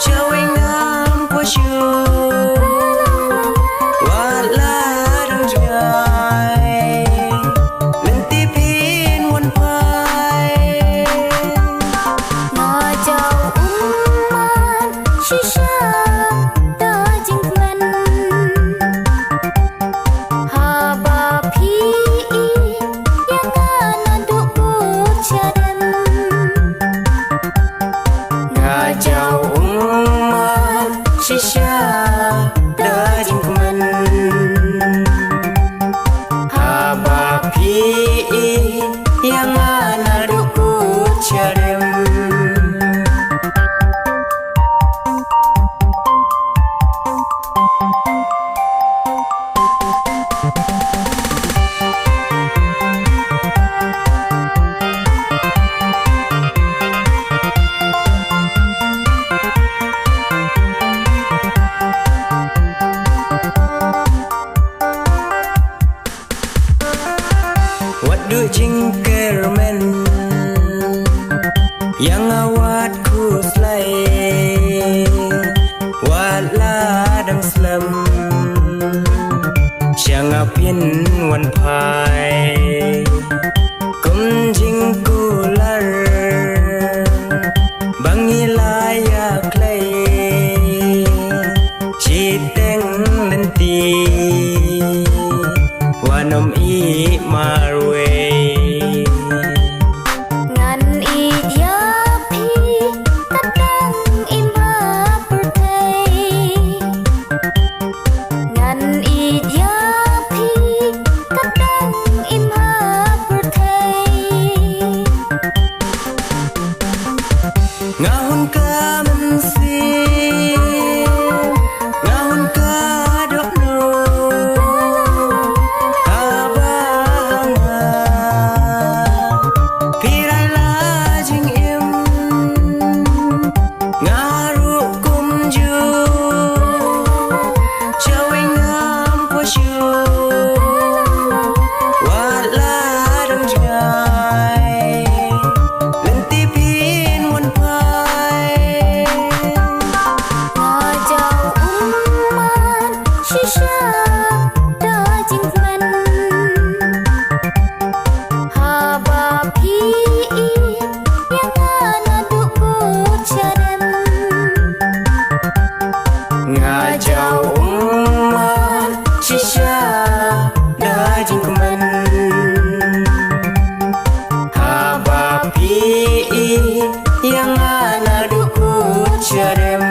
trời ngắm của chiều và lá đằng dài lên tiếp hin quân phai ngõ châu man shisha ta jing men ha ba phi yang ana du chadem ngà chào man shisha da jing men ha ba phi yang ana du chadem. Wadu jingkermen yang awat ku slay wala dang slam chang apin wan phai kum jing ku lar bangi la ya clay chi teng len ti wanom i marwe ngan i ya phi kadang im ha perthei ngan i ya phi kadang im ha perthei ngahun ka mensi ngahun ka dok no abanga pirai la jing im ngaru kum ju chawai ngam po shu wala dang jai lên tiếp hin quân phai ngõ châu man shisha ta jing men ha ba phi yang ana du chadem ngà chào man shisha da jing men ha ba phi yang ana du chadem